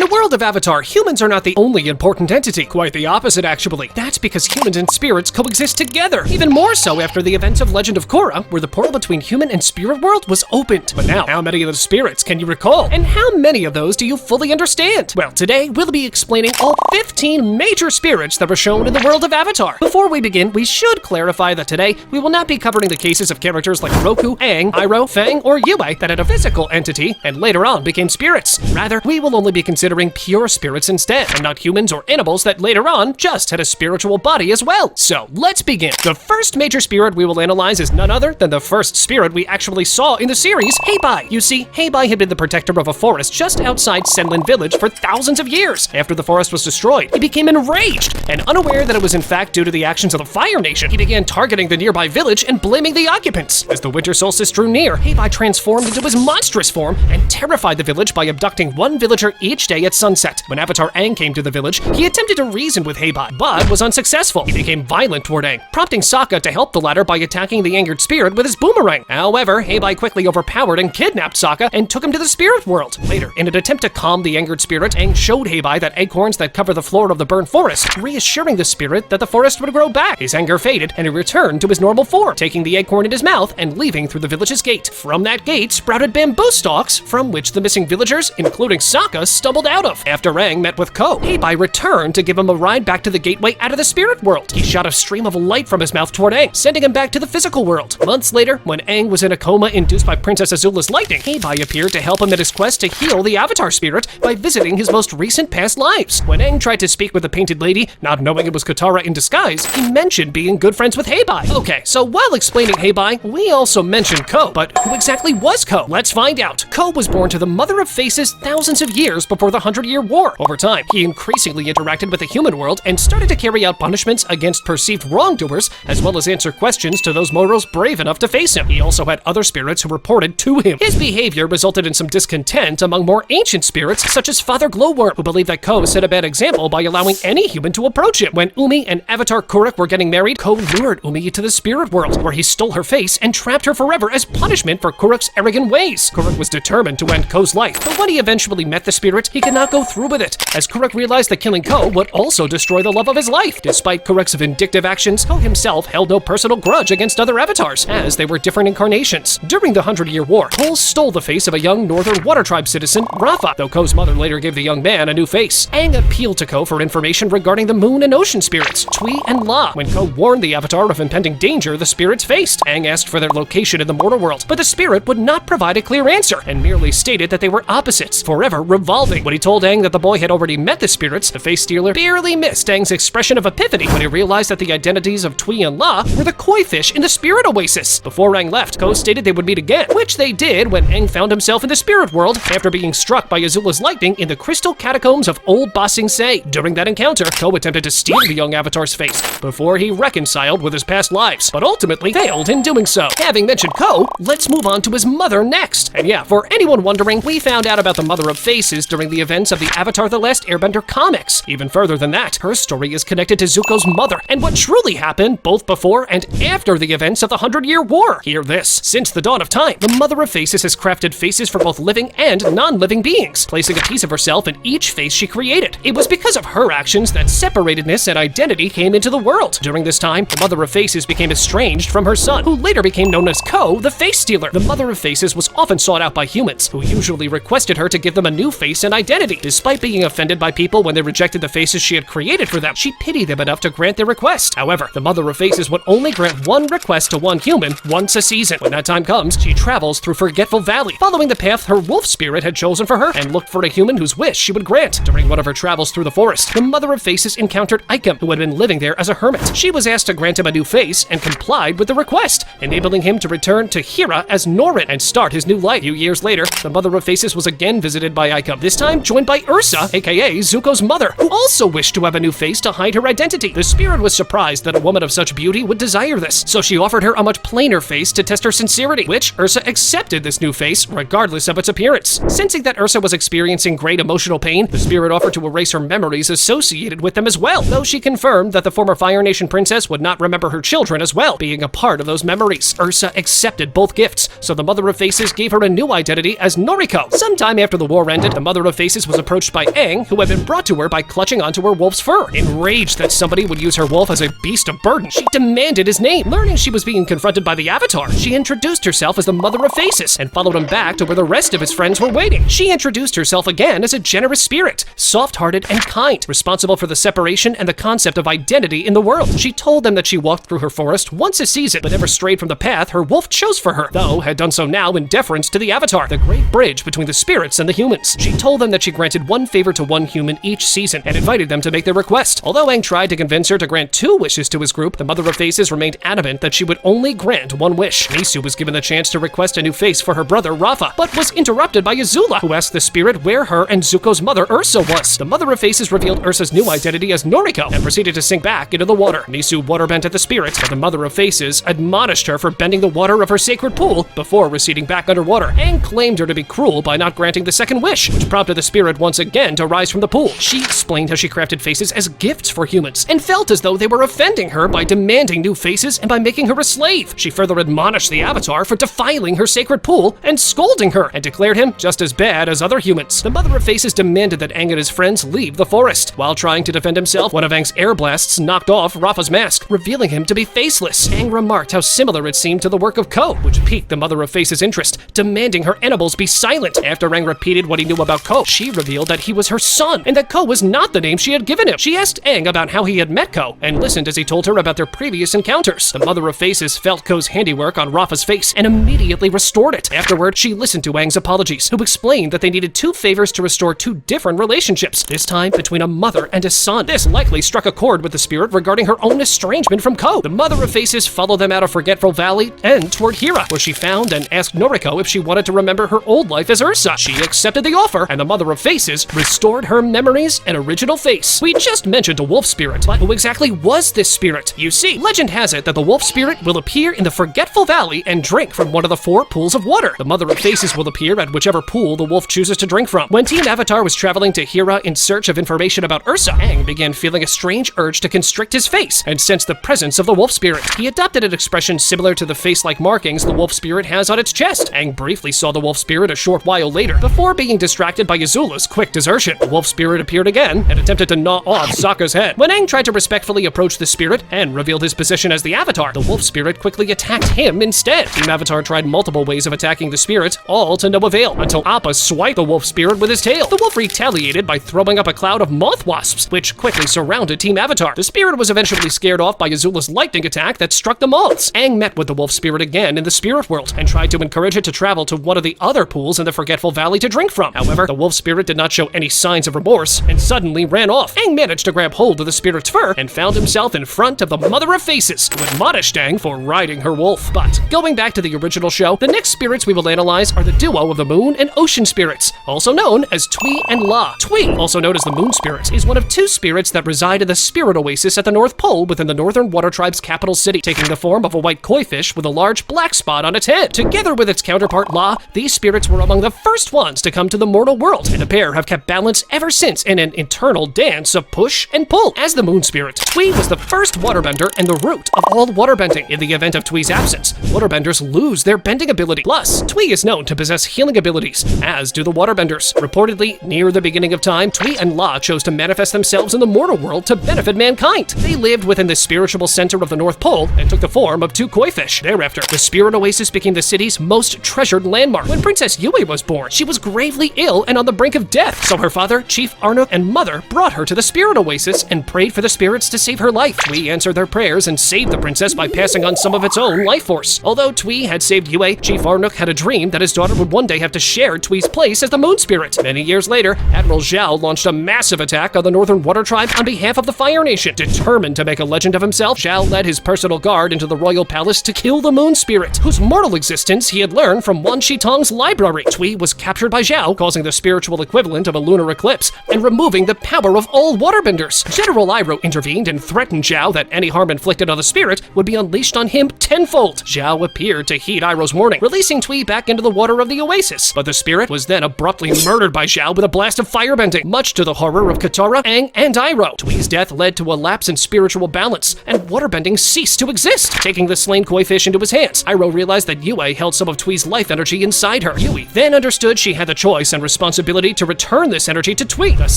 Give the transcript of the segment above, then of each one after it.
In the world of Avatar, humans are not the only important entity. Quite the opposite, actually. That's because humans and spirits coexist together. Even more so after the events of Legend of Korra, where the portal between human and spirit world was opened. But now, how many of those spirits can you recall? And how many of those do you fully understand? Well, today, we'll be explaining all 15 major spirits that were shown in the world of Avatar. Before we begin, we should clarify that today, we will not be covering the cases of characters like Roku, Aang, Iroh, Fang, or Yue that had a physical entity and later on became spirits. Rather, we will only be considering pure spirits instead, and not humans or animals that later on just had a spiritual body as well. So, let's begin. The first major spirit we will analyze is none other than the first spirit we actually saw in the series, Hei Bai. You see, Hei Bai had been the protector of a forest just outside Senlin village for thousands of years. After the forest was destroyed, he became enraged, and unaware that it was in fact due to the actions of the Fire Nation, he began targeting the nearby village and blaming the occupants. As the winter solstice drew near, Hei Bai transformed into his monstrous form and terrified the village by abducting one villager each day at sunset. When Avatar Aang came to the village, he attempted to reason with Hei Bai, but was unsuccessful. He became violent toward Aang, prompting Sokka to help the latter by attacking the angered spirit with his boomerang. However, Hei Bai quickly overpowered and kidnapped Sokka and took him to the spirit world. Later, in an attempt to calm the angered spirit, Aang showed Hei Bai that acorns that cover the floor of the burned forest, reassuring the spirit that the forest would grow back. His anger faded, and he returned to his normal form, taking the acorn in his mouth and leaving through the village's gate. From that gate sprouted bamboo stalks, from which the missing villagers, including Sokka, stumbled out of. After Aang met with Ko, Hei Bai returned to give him a ride back to the gateway out of the spirit world. He shot a stream of light from his mouth toward Aang, sending him back to the physical world. Months later, when Aang was in a coma induced by Princess Azula's lightning, Hei Bai appeared to help him in his quest to heal the Avatar spirit by visiting his most recent past lives. When Aang tried to speak with the painted lady, not knowing it was Katara in disguise, he mentioned being good friends with Hei Bai. Okay, so while explaining Hei Bai, we also mentioned Ko, but who exactly was Ko? Let's find out. Ko was born to the Mother of Faces thousands of years before the 100-Year War. Over time, he increasingly interacted with the human world and started to carry out punishments against perceived wrongdoers, as well as answer questions to those mortals brave enough to face him. He also had other spirits who reported to him. His behavior resulted in some discontent among more ancient spirits, such as Father Gloworm, who believed that Ko set a bad example by allowing any human to approach him. When Umi and Avatar Kuruk were getting married, Ko lured Umi to the spirit world, where he stole her face and trapped her forever as punishment for Kuruk's arrogant ways. Kuruk was determined to end Ko's life, but when he eventually met the spirit, he could not go through with it, as Kuruk realized that killing Ko would also destroy the love of his life. Despite Kuruk's vindictive actions, Ko himself held no personal grudge against other avatars, as they were different incarnations. During the 100-Year War, Ko stole the face of a young Northern Water Tribe citizen, Raava, though Ko's mother later gave the young man a new face. Aang appealed to Ko for information regarding the moon and ocean spirits, Tui and La. When Ko warned the Avatar of impending danger the spirits faced, Aang asked for their location in the mortal world, but the spirit would not provide a clear answer, and merely stated that they were opposites, forever revolving. When he told Aang that the boy had already met the spirits, the face stealer barely missed Aang's expression of epiphany when he realized that the identities of Tui and La were the koi fish in the spirit oasis. Before Aang left, Ko stated they would meet again, which they did when Aang found himself in the spirit world after being struck by Azula's lightning in the crystal catacombs of Old Ba Sing Se. During that encounter, Ko attempted to steal the young Avatar's face before he reconciled with his past lives, but ultimately failed in doing so. Having mentioned Ko, let's move on to his mother next. And yeah, for anyone wondering, we found out about the Mother of Faces during the events of the Avatar The Last Airbender comics. Even further than that, her story is connected to Zuko's mother and what truly happened both before and after the events of the 100-Year War. Hear this. Since the dawn of time, the Mother of Faces has crafted faces for both living and non-living beings, placing a piece of herself in each face she created. It was because of her actions that separatedness and identity came into the world. During this time, the Mother of Faces became estranged from her son, who later became known as Ko, the Face Stealer. The Mother of Faces was often sought out by humans, who usually requested her to give them a new face and identity. Despite being offended by people when they rejected the faces she had created for them, she pitied them enough to grant their request. However, the Mother of Faces would only grant one request to one human once a season. When that time comes, she travels through Forgetful Valley, following the path her wolf spirit had chosen for her, and looked for a human whose wish she would grant. During one of her travels through the forest, the Mother of Faces encountered Ikem, who had been living there as a hermit. She was asked to grant him a new face and complied with the request, enabling him to return to Hira as Norin and start his new life. A few years later, the Mother of Faces was again visited by Ikem, this time joined by Ursa, aka Zuko's mother, who also wished to have a new face to hide her identity. The spirit was surprised that a woman of such beauty would desire this, so she offered her a much plainer face to test her sincerity, which Ursa accepted this new face, regardless of its appearance. Sensing that Ursa was experiencing great emotional pain, the spirit offered to erase her memories associated with them as well, though she confirmed that the former Fire Nation princess would not remember her children as well, being a part of those memories. Ursa accepted both gifts, so the Mother of Faces gave her a new identity as Noriko. Sometime after the war ended, the Mother of Faces Faces was approached by Aang, who had been brought to her by clutching onto her wolf's fur. Enraged that somebody would use her wolf as a beast of burden, she demanded his name. Learning she was being confronted by the Avatar, she introduced herself as the Mother of Faces and followed him back to where the rest of his friends were waiting. She introduced herself again as a generous spirit, soft-hearted and kind, responsible for the separation and the concept of identity in the world. She told them that she walked through her forest once a season, but never strayed from the path her wolf chose for her, though had done so now in deference to the Avatar, the great bridge between the spirits and the humans. She told them that she granted one favor to one human each season and invited them to make their request. Although Aang tried to convince her to grant 2 wishes to his group, the Mother of Faces remained adamant that she would only grant 1 wish. Nisu was given the chance to request a new face for her brother Rafa, but was interrupted by Azula, who asked the spirit where her and Zuko's mother Ursa was. The Mother of Faces revealed Ursa's new identity as Noriko and proceeded to sink back into the water. Nisu waterbent at the spirit, but the Mother of Faces admonished her for bending the water of her sacred pool before receding back underwater. Aang claimed her to be cruel by not granting the second wish, which prompted the spirit once again to rise from the pool. She explained how she crafted faces as gifts for humans and felt as though they were offending her by demanding new faces and by making her a slave. She further admonished the Avatar for defiling her sacred pool and scolding her, and declared him just as bad as other humans. The Mother of Faces demanded that Aang and his friends leave the forest. While trying to defend himself, one of Aang's air blasts knocked off Rafa's mask, revealing him to be faceless. Aang remarked how similar it seemed to the work of Ko, which piqued the Mother of Faces' interest, demanding her animals be silent. After Aang repeated what he knew about Ko, she revealed that he was her son, and that Ko was not the name she had given him. She asked Aang about how he had met Ko, and listened as he told her about their previous encounters. The Mother of Faces felt Ko's handiwork on Rafa's face and immediately restored it. Afterward, she listened to Aang's apologies, who explained that they needed 2 favors to restore 2 different relationships, this time between a mother and a son. This likely struck a chord with the spirit regarding her own estrangement from Ko. The Mother of Faces followed them out of Forgetful Valley and toward Hira, where she found and asked Noriko if she wanted to remember her old life as Ursa. She accepted the offer, and the Mother of Faces restored her memories and original face. We just mentioned a wolf spirit, but who exactly was this spirit? You see, legend has it that the wolf spirit will appear in the Forgetful Valley and drink from one of the 4 pools of water. The Mother of Faces will appear at whichever pool the wolf chooses to drink from. When Team Avatar was traveling to Hira in search of information about Ursa, Aang began feeling a strange urge to constrict his face and sensed the presence of the wolf spirit. He adopted an expression similar to the face-like markings the wolf spirit has on its chest. Aang briefly saw the wolf spirit a short while later, before being distracted by Azula's quick desertion. The wolf spirit appeared again and attempted to gnaw off Sokka's head. When Aang tried to respectfully approach the spirit and revealed his position as the Avatar, the wolf spirit quickly attacked him instead. Team Avatar tried multiple ways of attacking the spirit, all to no avail, until Appa swiped the wolf spirit with his tail. The wolf retaliated by throwing up a cloud of moth wasps, which quickly surrounded Team Avatar. The spirit was eventually scared off by Azula's lightning attack that struck the moths. Aang met with the wolf spirit again in the spirit world and tried to encourage it to travel to one of the other pools in the Forgetful Valley to drink from. However, the wolf spirit did not show any signs of remorse and suddenly ran off. Aang managed to grab hold of the spirit's fur and found himself in front of the Mother of Faces, who admonished Aang for riding her wolf. But going back to the original show, the next spirits we will analyze are the duo of the moon and ocean spirits, also known as Twi and La. Twi, also known as the moon spirit, is one of 2 spirits that reside in the spirit oasis at the North Pole within the Northern Water Tribe's capital city, taking the form of a white koi fish with a large black spot on its head. Together with its counterpart La, these spirits were among the first ones to come to the mortal world, and the pair have kept balance ever since in an eternal dance of push and pull. As the moon spirit, Twi was the first waterbender and the root of all waterbending. In the event of Twi's absence, waterbenders lose their bending ability. Plus, Twi is known to possess healing abilities, as do the waterbenders. Reportedly, near the beginning of time, Twi and La chose to manifest themselves in the mortal world to benefit mankind. They lived within the spiritual center of the North Pole and took the form of 2 koi fish. Thereafter, the spirit oasis became the city's most treasured landmark. When Princess Yue was born, she was gravely ill and on the brink of death, so her father, Chief Arnook, and mother brought her to the spirit oasis and prayed for the spirits to save her life. Twi answered their prayers and saved the princess by passing on some of its own life force. Although Twi had saved Yue, Chief Arnook had a dream that his daughter would one day have to share Twi's place as the moon spirit. Many years later, Admiral Zhao launched a massive attack on the Northern Water Tribe on behalf of the Fire Nation. Determined to make a legend of himself, Zhao led his personal guard into the royal palace to kill the moon spirit, whose mortal existence he had learned from Wan Shi Tong's library. Twi was captured by Zhao, causing the spiritual equivalent of a lunar eclipse and removing the power of all waterbenders. General Iroh intervened and threatened Zhao that any harm inflicted on the spirit would be unleashed on him tenfold. Zhao appeared to heed Iroh's warning, releasing Twi back into the water of the oasis, but the spirit was then abruptly murdered by Zhao with a blast of firebending, much to the horror of Katara, Aang, and Iroh. Twi's death led to a lapse in spiritual balance, and waterbending ceased to exist. Taking the slain koi fish into his hands, Iroh realized that Yue held some of Twi's life energy inside her. Yue then understood she had the choice and responsibility ability to return this energy to Tui, thus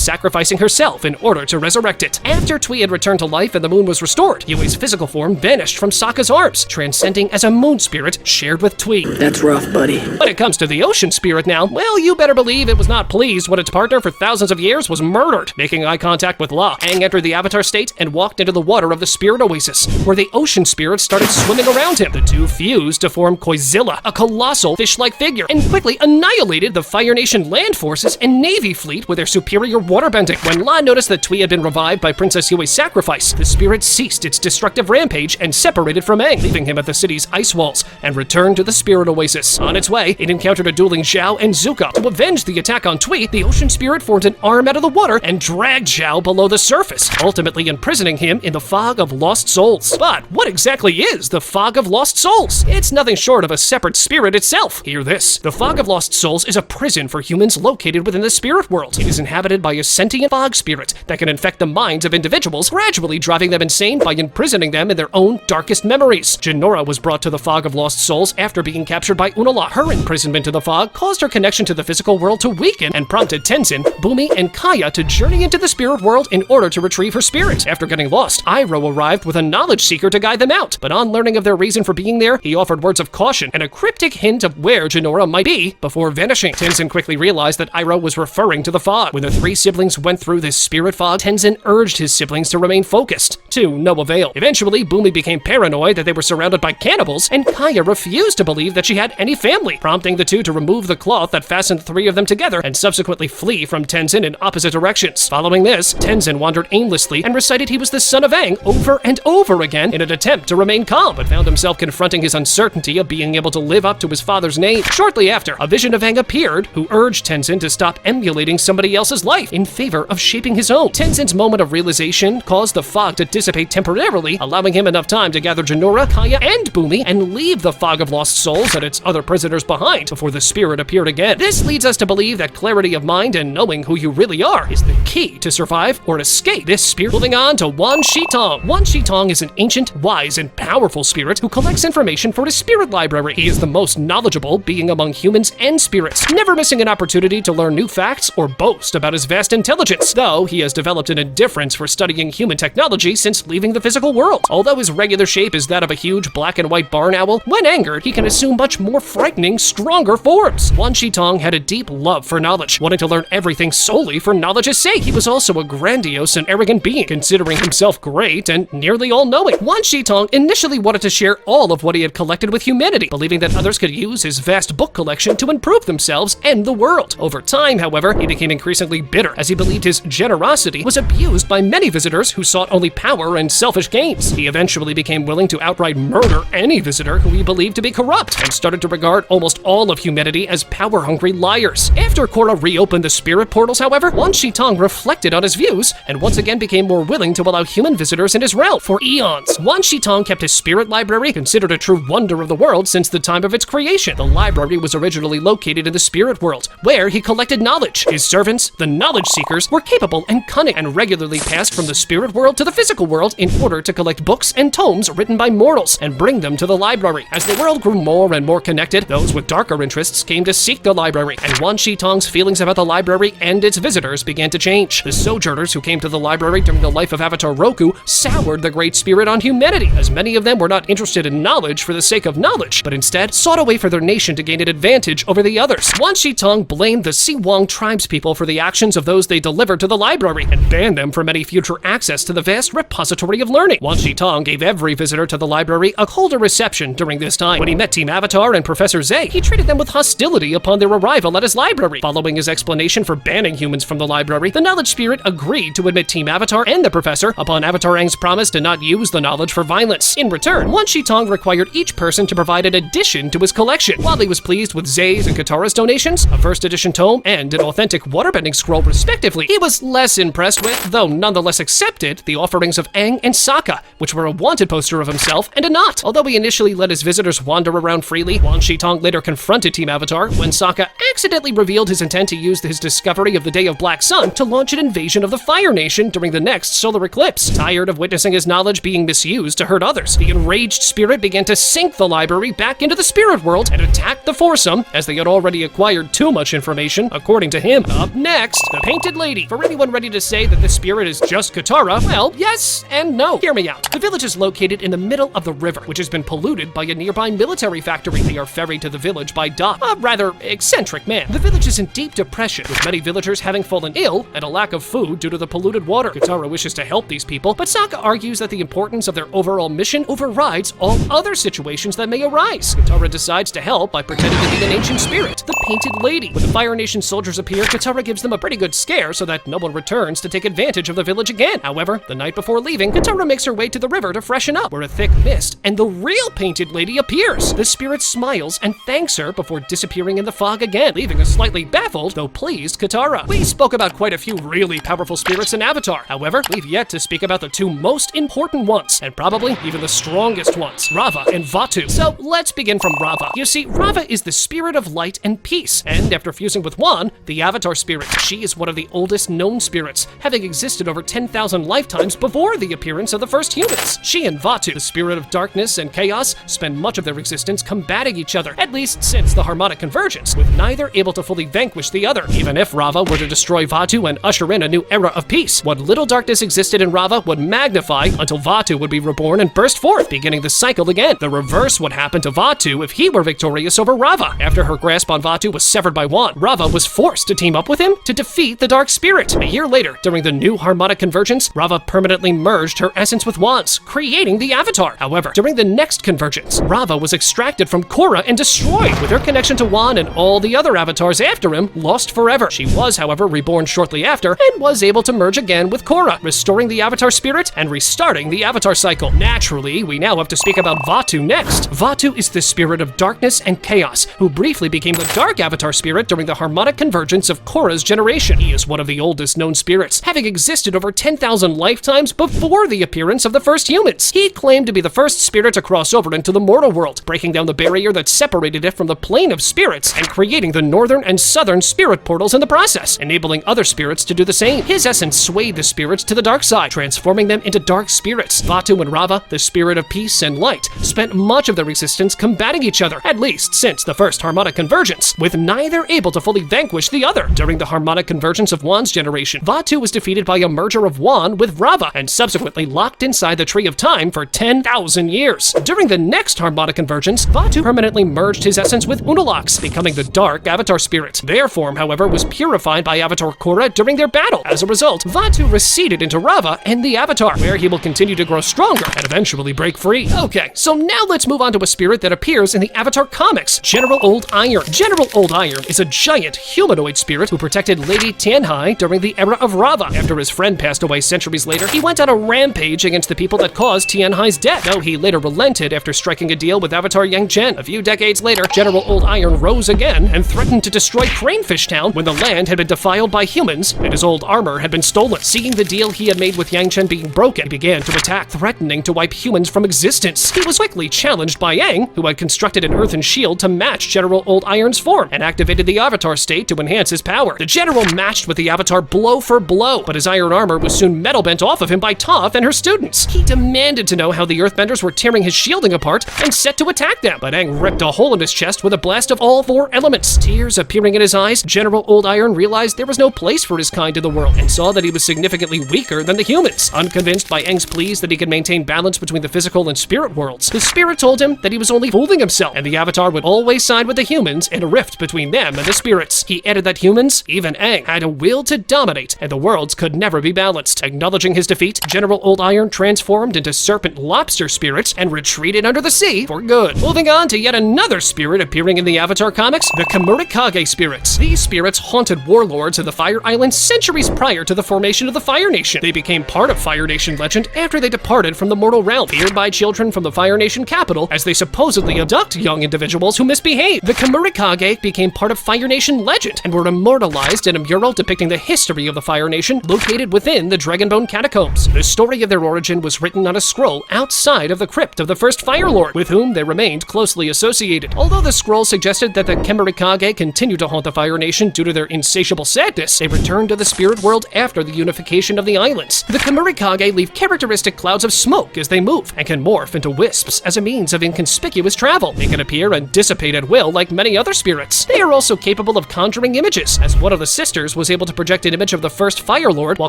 sacrificing herself in order to resurrect it. After Tui had returned to life and the moon was restored, Yui's physical form vanished from Sokka's arms, transcending as a moon spirit shared with Tui. That's rough, buddy. When it comes to the ocean spirit now, well, you better believe it was not pleased when its partner for thousands of years was murdered. Making eye contact with La, Aang entered the Avatar state and walked into the water of the spirit oasis, where the ocean spirit started swimming around him. The two fused to form Koizilla, a colossal fish-like figure, and quickly annihilated the Fire Nation land forces and navy fleet with their superior waterbending. When La noticed that Tui had been revived by Princess Yui's sacrifice, the spirit ceased its destructive rampage and separated from Aang, leaving him at the city's ice walls, and returned to the spirit oasis. On its way, it encountered a dueling Zhao and Zuko. To avenge the attack on Tui, the ocean spirit formed an arm out of the water and dragged Zhao below the surface, ultimately imprisoning him in the Fog of Lost Souls. But what exactly is the Fog of Lost Souls? It's nothing short of a separate spirit itself. Hear this. The Fog of Lost Souls is a prison for humans located within the spirit world. It is inhabited by a sentient fog spirit that can infect the minds of individuals, gradually driving them insane by imprisoning them in their own darkest memories. Jinora was brought to the Fog of Lost Souls after being captured by Unala. Her imprisonment in the fog caused her connection to the physical world to weaken and prompted Tenzin, Bumi, and Kaya to journey into the spirit world in order to retrieve her spirit. After getting lost, Iroh arrived with a knowledge seeker to guide them out, but on learning of their reason for being there, he offered words of caution and a cryptic hint of where Jinora might be before vanishing. Tenzin quickly realized that Iroh was referring to the fog. When the three siblings went through this spirit fog, Tenzin urged his siblings to remain focused, to no avail. Eventually, Bumi became paranoid that they were surrounded by cannibals, and Kaya refused to believe that she had any family, prompting the two to remove the cloth that fastened the three of them together and subsequently flee from Tenzin in opposite directions. Following this, Tenzin wandered aimlessly and recited he was the son of Aang over and over again in an attempt to remain calm, but found himself confronting his uncertainty of being able to live up to his father's name. Shortly after, a vision of Aang appeared, who urged Tenzin to stop emulating somebody else's life in favor of shaping his own. Tenzin's moment of realization caused the fog to dissipate temporarily, allowing him enough time to gather Jinora, Kaya, and Bumi and leave the Fog of Lost Souls and its other prisoners behind before the spirit appeared again. This leads us to believe that clarity of mind and knowing who you really are is the key to survive or escape this spirit. Moving on to Wan Shi Tong. Wan Shi Tong is an ancient, wise, and powerful spirit who collects information for his spirit library. He is the most knowledgeable being among humans and spirits, never missing an opportunity to learn new facts or boast about his vast intelligence, though he has developed an indifference for studying human technology since leaving the physical world. Although his regular shape is that of a huge black and white barn owl, when angered, he can assume much more frightening, stronger forms. Wan Shi Tong had a deep love for knowledge, wanting to learn everything solely for knowledge's sake. He was also a grandiose and arrogant being, considering himself great and nearly all-knowing. Wan Shi Tong initially wanted to share all of what he had collected with humanity, believing that others could use his vast book collection to improve themselves and the world. Over time, however, he became increasingly bitter, as he believed his generosity was abused by many visitors who sought only power and selfish gains. He eventually became willing to outright murder any visitor who he believed to be corrupt, and started to regard almost all of humanity as power-hungry liars. After Korra reopened the spirit portals, however, Wan Shi Tong reflected on his views and once again became more willing to allow human visitors in his realm. For eons, Wan Shi Tong kept his spirit library, considered a true wonder of the world since the time of its creation. The library was originally located in the spirit world, where he collected knowledge. His servants, the knowledge seekers, were capable and cunning and regularly passed from the spirit world to the physical world in order to collect books and tomes written by mortals and bring them to the library. As the world grew more and more connected, those with darker interests came to seek the library, and Wan Shi Tong's feelings about the library and its visitors began to change. The sojourners who came to the library during the life of Avatar Roku soured the Great Spirit on humanity, as many of them were not interested in knowledge for the sake of knowledge, but instead sought a way for their nation to gain an advantage over the others. Wan Shi Tong blamed the Siwang tribespeople for the actions of those they delivered to the library, and banned them from any future access to the vast repository of learning. Wan Shi Tong gave every visitor to the library a colder reception during this time. When he met Team Avatar and Professor Zay, he treated them with hostility upon their arrival at his library. Following his explanation for banning humans from the library, the Knowledge Spirit agreed to admit Team Avatar and the Professor upon Avatar Aang's promise to not use the knowledge for violence. In return, Wan Shi Tong required each person to provide an addition to his collection. While he was pleased with Zay's and Katara's donations, a first edition tome and an authentic waterbending scroll respectively, he was less impressed with, though nonetheless accepted, the offerings of Aang and Sokka, which were a wanted poster of himself and a knot. Although he initially let his visitors wander around freely, Wan Shi Tong later confronted Team Avatar when Sokka accidentally revealed his intent to use his discovery of the Day of Black Sun to launch an invasion of the Fire Nation during the next solar eclipse. Tired of witnessing his knowledge being misused to hurt others, the enraged spirit began to sink the library back into the spirit world and attack the foursome, as they had already acquired too much information according to him. Up next, the Painted Lady. For anyone ready to say that this spirit is just Katara, well, yes and no. Hear me out. The village is located in the middle of the river, which has been polluted by a nearby military factory. They are ferried to the village by Doc, a rather eccentric man. The village is in deep depression, with many villagers having fallen ill and a lack of food due to the polluted water. Katara wishes to help these people, but Sokka argues that the importance of their overall mission overrides all other situations that may arise. Katara decides to help by pretending to be an ancient spirit, the Painted Lady. When the Fire Nation soldiers appear, Katara gives them a pretty good scare so that no one returns to take advantage of the village again. However, the night before leaving, Katara makes her way to the river to freshen up, where a thick mist and the real Painted Lady appears. The spirit smiles and thanks her before disappearing in the fog again, leaving a slightly baffled, though pleased, Katara. We spoke about quite a few really powerful spirits in Avatar. However, we've yet to speak about the two most important ones, and probably even the strongest ones, Raava and Vaatu. So let's begin from Raava. You see, Raava is the spirit of light and peace, and after fusing with Wan, the Avatar spirit, she is one of the oldest known spirits, having existed over 10,000 lifetimes before the appearance of the first humans. She and Vaatu, the spirit of darkness and chaos, spend much of their existence combating each other, at least since the harmonic convergence, with neither able to fully vanquish the other. Even if Raava were to destroy Vaatu and usher in a new era of peace, what little darkness existed in Raava would magnify until Vaatu would be reborn and burst forth, beginning the cycle again. The reverse would happen to Vaatu if he were victorious over Raava. After her grasp on Vaatu was severed by Wan, Raava was forced to team up with him to defeat the dark spirit. A year later, during the new harmonic convergence, Raava permanently merged her essence with Wan's, creating the Avatar. However, during the next convergence, Raava was extracted from Korra and destroyed, with her connection to Wan and all the other avatars after him lost forever. She was, however, reborn shortly after and was able to merge again with Korra, restoring the Avatar spirit and restarting the Avatar cycle. Naturally, we now have to speak about Vaatu next. Vaatu is the spirit of darkness and chaos, who briefly became the Dark Avatar spirit during the harmonic convergence of Korra's generation. He is one of the oldest known spirits, having existed over 10,000 lifetimes before the appearance of the first humans. He claimed to be the first spirit to cross over into the mortal world, breaking down the barrier that separated it from the plane of spirits and creating the northern and southern spirit portals in the process, enabling other spirits to do the same. His essence swayed the spirits to the dark side, transforming them into dark spirits. Vaatu and Raava, the spirit of peace and light, spent much of their existence combating each other, at least since the first harmonic convergence, with neither able to fully vanquish the other. During the harmonic convergence of Wan's generation, Vaatu was defeated by a merger of Wan with Raava and subsequently locked inside the Tree of Time for 10,000 years. During the next harmonic convergence, Vaatu permanently merged his essence with Unalaq's, becoming the Dark Avatar spirit. Their form, however, was purified by Avatar Korra during their battle. As a result, Vaatu receded into Raava and the Avatar, where he will continue to grow stronger and eventually break free. Okay, so now let's move on to a spirit that appears in the Avatar comics, General Old Iron. General Old Iron is a giant humanoid spirit who protected Lady Tianhai during the era of Raava. After his friend passed away centuries later, he went on a rampage against the people that caused Tianhai's death, though he later relented after striking a deal with Avatar Yang Chen. A few decades later, General Old Iron rose again and threatened to destroy Cranefish Town when the land had been defiled by humans and his old armor had been stolen. Seeing the deal he had made with Yang Chen being broken, he began to attack, threatening to wipe humans from existence. He was quickly challenged by Aang, who had constructed an earthen shield to match General Old Iron's form, and activated the Avatar state to enhance his power. The General matched with the Avatar blow for blow, but his iron armor was soon metal bent off of him by Toph and her students. He demanded to know how the Earthbenders were tearing his shielding apart and set to attack them, but Aang ripped a hole in his chest with a blast of all four elements. Tears appearing in his eyes, General Old Iron realized there was no place for his kind in the world and saw that he was significantly weaker than the humans. Unconvinced by Aang's pleas that he could maintain balance between the physical and spirit worlds, the spirit told him that he was only fooling himself, and the Avatar would always side with the humans in a rift between them and the spirits. He added that humans, even Aang, had a will to dominate, and the worlds could never be balanced. Acknowledging his defeat, General Old Iron transformed into serpent lobster spirits and retreated under the sea for good. Moving on to yet another spirit appearing in the Avatar comics, the Kemurikage spirits. These spirits haunted warlords in the Fire Island centuries prior to the formation of the Fire Nation. They became part of Fire Nation legend after they departed from the mortal realm, feared by children from the Fire Nation capital as they supposedly abduct young individuals who misbehave. The Kemurikage became part of Fire Nation legend and were immortalized in a mural depicting the history of the Fire Nation located within the Dragonbone catacombs. The story of their origin was written on a scroll outside of the crypt of the first Fire Lord, with whom they remained closely associated. Although the scroll suggested that the Kemurikage continued to haunt the Fire Nation due to their insatiable sadness, they returned to the spirit world after the unification of the islands. The Kemurikage leave characteristic clouds of smoke as they move and can morph into wisps as a means of inconspicuous travel. They can appear and dissipate at will like many other spirits. They are also capable of conjuring images, as one of the sisters was able to project an image of the first Fire Lord while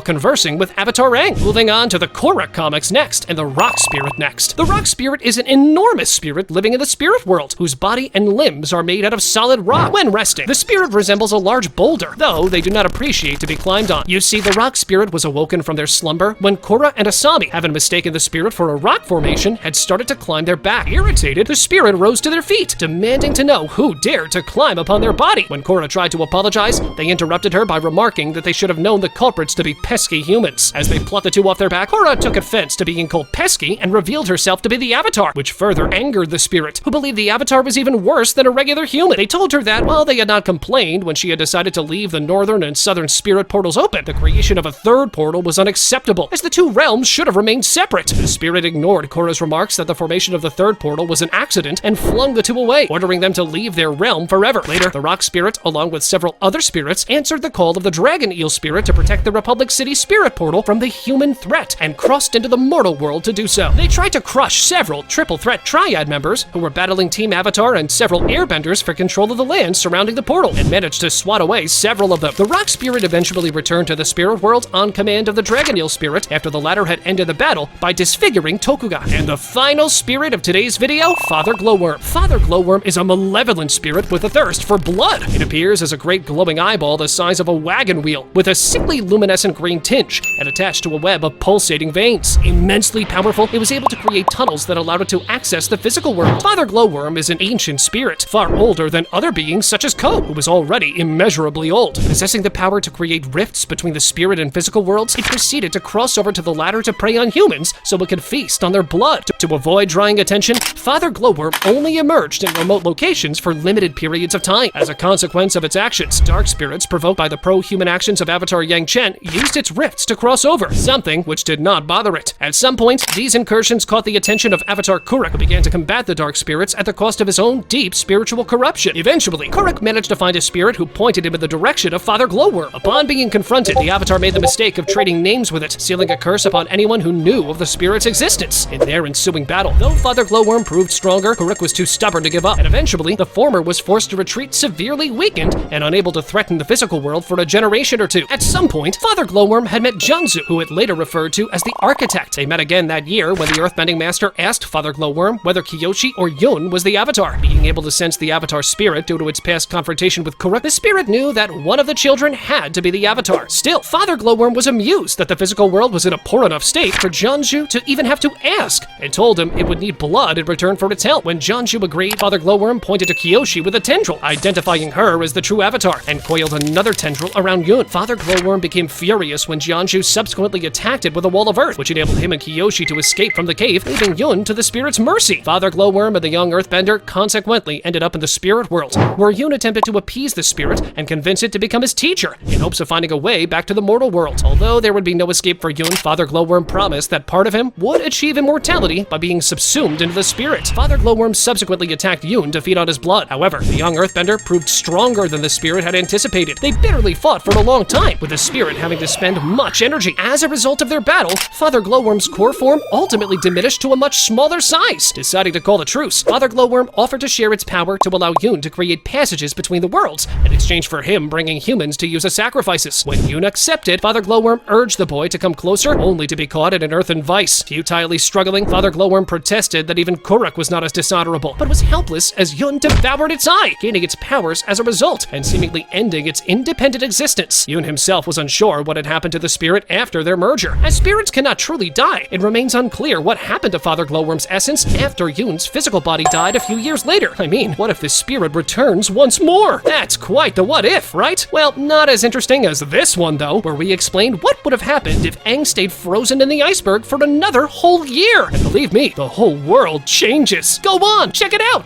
conversing with Avatar Aang. Moving on to the Korra comics next, and the Rock Spirit next. The Rock Spirit is an enormous spirit living in the spirit world, whose body and limbs are made out of solid rock. When resting, the spirit resembles a large boulder, though they do not appreciate to be climbed on. You see, the Rock Spirit was awoken from their slumber when Korra and Asami, having mistaken the spirit for a rock formation, had started to climb their back. Irritated, the spirit rose to their feet, demanding to know who dared to climb upon their body. When Korra tried to apologize, they interrupted her by remarking that they should have known the culprits to be pesky humans. As they plucked the two off their back, Korra took offense to being called pesky and revealed herself to be the Avatar, which further angered the spirit, who believed the Avatar was even worse than a regular human. They told her that while they had not complained when she had decided to leave the northern and southern spirit portals open, the creation of a third portal was unacceptable, as the two realms should have remained separate. The spirit ignored Korra's remarks that the formation of the third portal was an accident and flung the two away, ordering them to leave their realm forever. Later, the Rock Spirit, along with several other spirits, answered the call of the Dragon Eel Spirit to protect the Republic City spirit portal from the human threat, and crossed into the mortal world to do so. They tried to crush several Triple Threat Triad members who were battling Team Avatar and several airbenders for control of the land surrounding the portal, and managed to swat away several of them. The Rock Spirit eventually returned to the spirit world on command of the Dragon Eel Spirit after the latter had ended the battle by disfiguring Tokuga. And the final spirit of today's video, Father Gloworm. Father Gloworm is a malevolent spirit with a thirst for blood. It appears as a great glowing eyeball the size of a wagon wheel, with a sickly luminescent green tinge, and attached to a web of pulsating veins. Immensely powerful, it was able to create tunnels that allowed it to access the physical world. Father Gloworm is an ancient spirit, far older than other beings such as Ko, who was already immeasurably old. Possessing the power to create rifts between the spirit and physical worlds, it proceeded to cross over to the latter to prey on humans so it could feast on their blood. To avoid drawing attention, Father Gloworm only emerged in remote locations for limited periods of time. As a consequence of its actions, dark spirits provoked by the pro-human actions of Avatar Yang Chen used its rifts to cross over, something which did not bother it. At some point, these incursions caught the attention of Avatar Kuruk, who began to combat the dark spirits at the cost of his own deep spiritual corruption. Eventually, Kuruk managed to find a spirit who pointed him in the direction of Father Gloworm. Upon being confronted, the Avatar made the mistake of trading names with it, sealing a curse upon anyone who knew of the spirit's existence. In their ensuing battle, though Father Gloworm proved stronger, Kuruk was too stubborn to give up, and eventually, the former was forced to retreat severely weakened and unable to threaten the physical world for a generation or two. At some point, Father Gloworm had met Janzu, who it later referred to as the Architect. They met again that year when the Earthbending Master asked Father Gloworm whether Kyoshi or Yun was the Avatar. Being able to sense the Avatar spirit due to its past confrontation with Kuruk, the spirit knew that one of the children had to be the Avatar. Still, Father Gloworm was amused that the physical world was in a poor enough state for Janzu to even have to ask, and told him it would need blood in return for its help. When Janzu agreed, Father Gloworm pointed to Kyoshi with a tendril, identifying her as the true Avatar, and coiled another tendril around Yun. Father Gloworm became furious when Janzu subsequently attacked it with a wall of earth, which enabled him and Kyoshi to escape from the cave, leaving Yun to the spirit's mercy. Father Gloworm and the young Earthbender consequently ended up in the spirit world, where Yun attempted to appease the spirit and convince it to become his teacher, in hopes of finding a way back to the mortal world. Although there would be no escape for Yun, Father Gloworm promised that part of him would achieve immortality by being subsumed into the spirit. Father Gloworm subsequently attacked Yun to feed on his blood. However, the young Earthbender proved stronger than the spirit had anticipated. They bitterly fought for a long time, with the spirit having to spend much energy. As a result of their battle, Father Gloworm's core form ultimately diminished to a much smaller size. Deciding to call a truce, Father Gloworm offered to share its power to allow Yun to create passages between the worlds, in exchange for him bringing humans to use as sacrifices. When Yun accepted, Father Gloworm urged the boy to come closer, only to be caught in an earthen vice. Futilely struggling, Father Gloworm protested that even Kuruk was not as dishonorable, but was helpless as Yun devoured its eye, gaining its powers as a result, and seemingly ending its independent existence. Yun himself was unsure what had happened to the spirit after their merger. As spirits cannot truly die, it remains unclear what happened to Father Gloworm's essence after Yun's physical body died a few years later. I mean, what if the spirit returns once more? That's quite the what if, right? Well, not as interesting as this one though, where we explain what would have happened if Aang stayed frozen in the iceberg for another whole year. And believe me, the whole world changes. Go on, check it out!